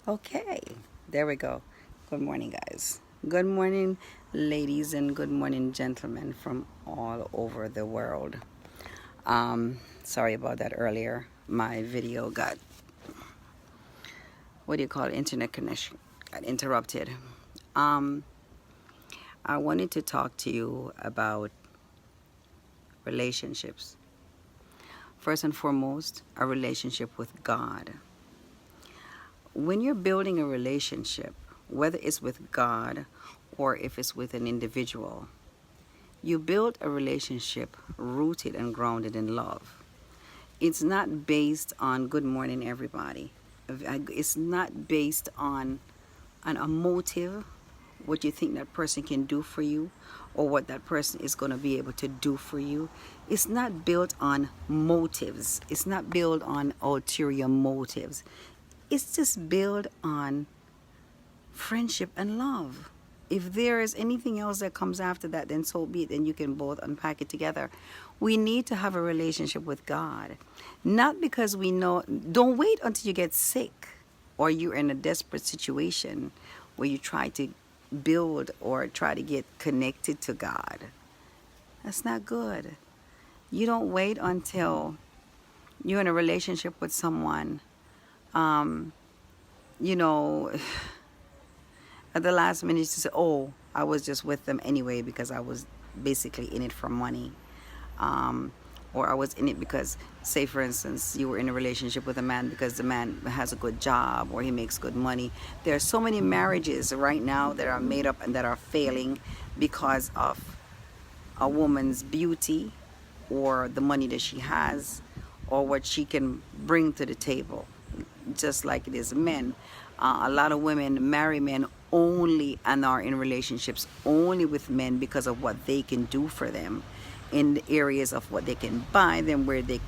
Okay, there we go. Good morning, guys. Good morning, ladies, and good morning, gentlemen from all over the world. Sorry about that earlier. My video got, what do you call it, internet connection got interrupted. Um, I wanted to talk to you about relationships. First and foremost, a relationship with God. When you're building a relationship, whether it's with God or if it's with an individual, you build a relationship rooted and grounded in love. It's not based on good morning, everybody. It's not based on a motive, what you think that person can do for you or what that person is going to be able to do for you. It's not built on motives. It's not built on ulterior motives. It's just built on friendship and love. If there is anything else that comes after that, then so be it, and you can both unpack it together. We need to have a relationship with God. Not because we know, don't wait until you get sick or you're in a desperate situation where you try to build or try to get connected to God. That's not good. You don't wait until you're in a relationship with someone, um, you know, at the last minute to say, oh, I was just with them anyway because I was basically in it for money. Or I was in it because, say for instance, you were in a relationship with a man because the man has a good job or he makes good money. There are so many marriages right now that are made up and that are failing because of a woman's beauty or the money that she has or what she can bring to the table, just like it is men. A lot of women marry men only and are in relationships only with men because of what they can do for them in the areas of what they can buy them, where they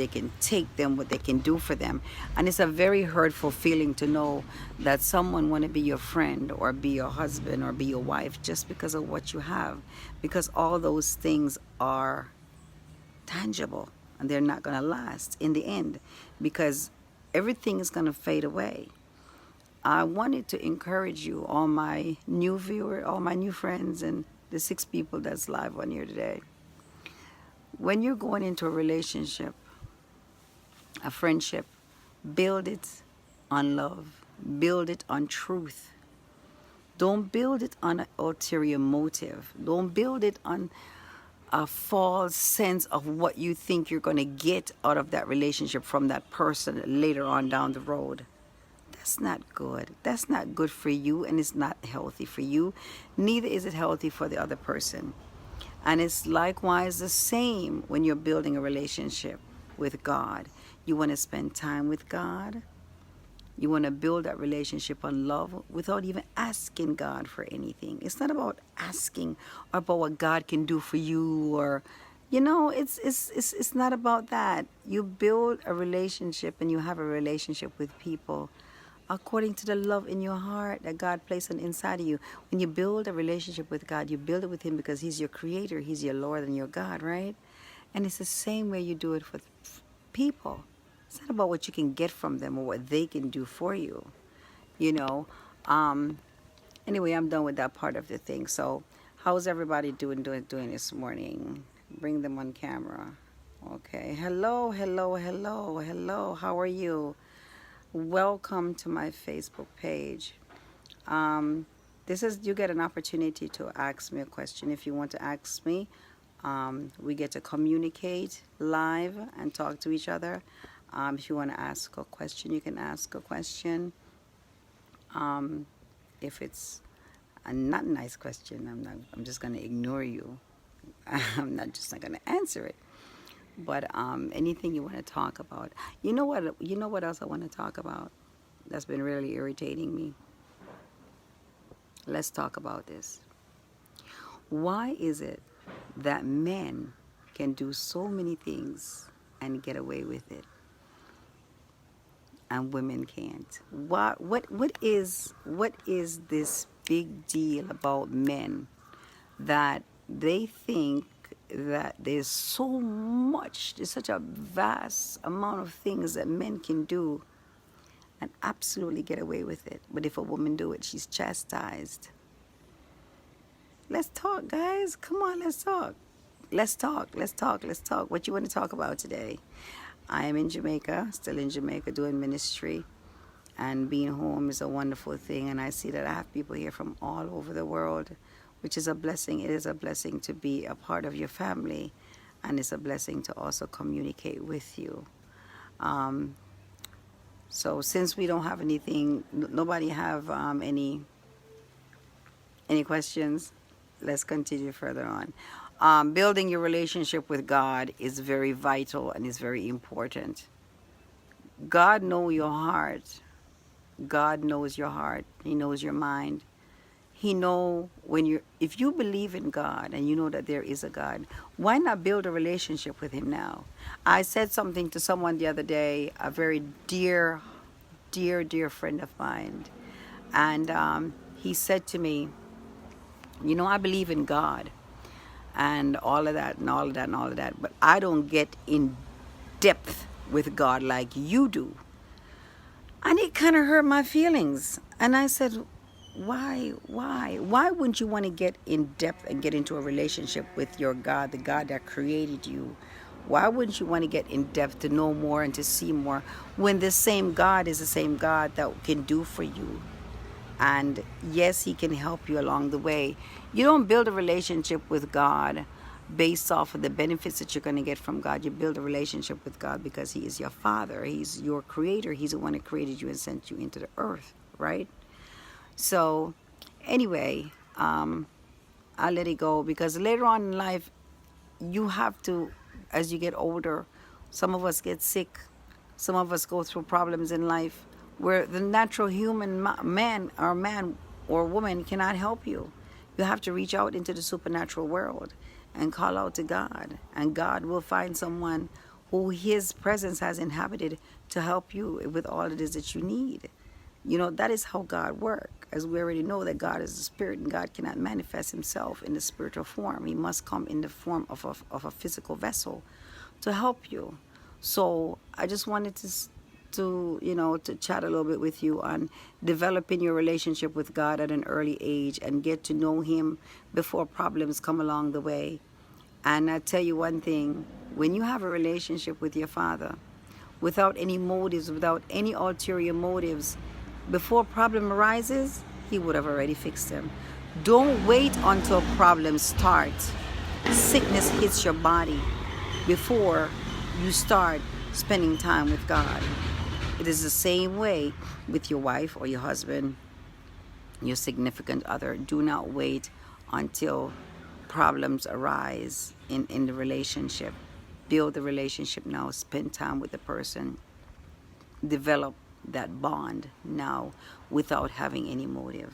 can take them, what they can do for them. And it's a very hurtful feeling to know that someone want to be your friend or be your husband or be your wife just because of what you have, because all those things are tangible and they're not going to last in the end because everything is going to fade away. I wanted to encourage you, all my new viewers, all my new friends, and the 6 people that's live on here today. When you're going into a relationship, a friendship, build it on love, build it on truth. Don't build it on an ulterior motive. Don't build it on a false sense of what you think you're going to get out of that relationship from that person later on down the road. That's not good. That's not good for you, and it's not healthy for you. Neither is it healthy for the other person. And it's likewise the same when you're building a relationship with God. You want to spend time with God. You want to build that relationship on love without even asking God for anything. It's not about asking about what God can do for you, or it's not about that. You build a relationship and you have a relationship with people according to the love in your heart that God placed on inside of you. When you build a relationship with God, you build it with Him because He's your creator, He's your Lord and your God, right? And it's the same way you do it with people. It's not about what you can get from them or what they can do for you, you know. Anyway, I'm done with that part of the thing. So how's everybody doing this morning? Bring them on camera. Okay. Hello, hello, hello, hello. How are you? Welcome to my Facebook page. This is, you get an opportunity to ask me a question if you want to ask me. We get to communicate live and talk to each other. If you want to ask a question, you can ask a question. If it's a not nice question, I'm just going to ignore you. I'm not going to answer it. But anything you want to talk about. You know what else I want to talk about that's been really irritating me? Let's talk about this. Why is it that men can do so many things and get away with it and women can't? What is this big deal about men that they think that there's such a vast amount of things that men can do, and absolutely get away with it. But if a woman do it, she's chastised. Let's talk, guys. Come on, let's talk. Let's talk. Let's talk. Let's talk. What you want to talk about today? I am in Jamaica, still in Jamaica, doing ministry. And being home is a wonderful thing. And I see that I have people here from all over the world, which is a blessing. It is a blessing to be a part of your family. And it's a blessing to also communicate with you. So since we don't have anything, nobody have any questions, let's continue further on. Building your relationship with God is very vital and is very important. God knows your heart. God knows your heart. He knows your mind. He know if you believe in God and you know that there is a God, why not build a relationship with him now? I said something to someone the other day, a very dear friend of mine. And he said to me, I believe in God and all of that and all of that and all of that, but I don't get in depth with God like you do. And it kind of hurt my feelings. And I said, why wouldn't you want to get in depth and get into a relationship with your God, the God that created you? Why wouldn't you want to get in depth to know more and to see more when this same God is the same God that can do for you? And yes, he can help you along the way. You don't build a relationship with God based off of the benefits that you're going to get from God. You build a relationship with God because he is your father. He's your creator. He's the one that created you and sent you into the earth, right? So anyway, I'll let it go because later on in life, you have to, as you get older, some of us get sick. Some of us go through problems in life where the natural human man or woman cannot help you. You have to reach out into the supernatural world and call out to God. And God will find someone who his presence has inhabited to help you with all it is that you need. That is how God works. As we already know that God is a spirit and God cannot manifest himself in the spiritual form. He must come in the form of a physical vessel to help you. So I just wanted to chat a little bit with you on developing your relationship with God at an early age and get to know him before problems come along the way. And I tell you one thing, when you have a relationship with your Father, without any motives, without any ulterior motives, before a problem arises, he would have already fixed them. Don't wait until problems start. Sickness hits your body before you start spending time with God. It is the same way with your wife or your husband, your significant other. Do not wait until problems arise in the relationship. Build the relationship now. Spend time with the person. Develop that bond now without having any motive.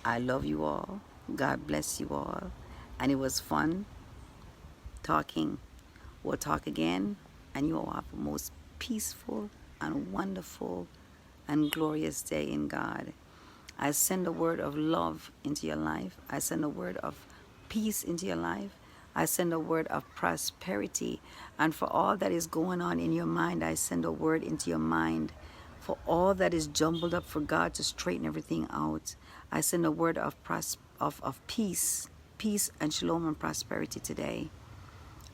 I love you all. God bless you all. And it was fun talking. We'll talk again, and you all have a most peaceful and wonderful and glorious day in God. I send a word of love into your life. I send a word of peace into your life. I send a word of prosperity. And for all that is going on in your mind, I send a word into your mind. For all that is jumbled up, for God to straighten everything out, I send a word of peace and shalom and prosperity today.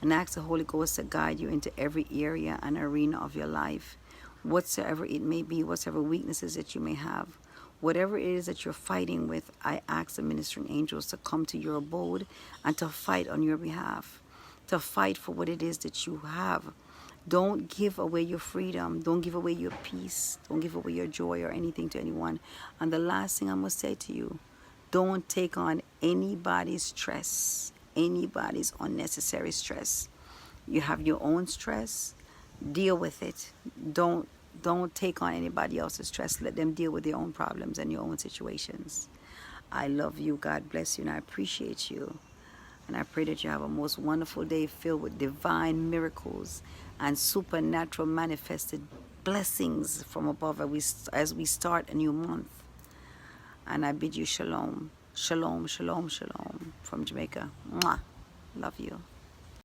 And ask the Holy Ghost to guide you into every area and arena of your life, whatsoever it may be, whatever weaknesses that you may have. Whatever it is that you're fighting with, I ask the ministering angels to come to your abode and to fight on your behalf, to fight for what it is that you have. Don't give away your freedom. Don't give away your peace. Don't give away your joy or anything to anyone. And the last thing I must say to you, don't take on anybody's stress, anybody's unnecessary stress. You have your own stress. Deal with it. Don't take on anybody else's stress. Let them deal with their own problems and your own situations. I love you. God bless you. And I appreciate you. And I pray that you have a most wonderful day filled with divine miracles and supernatural manifested blessings from above as we start a new month. And I bid you shalom. Shalom, shalom, shalom from Jamaica. Mwah. Love you.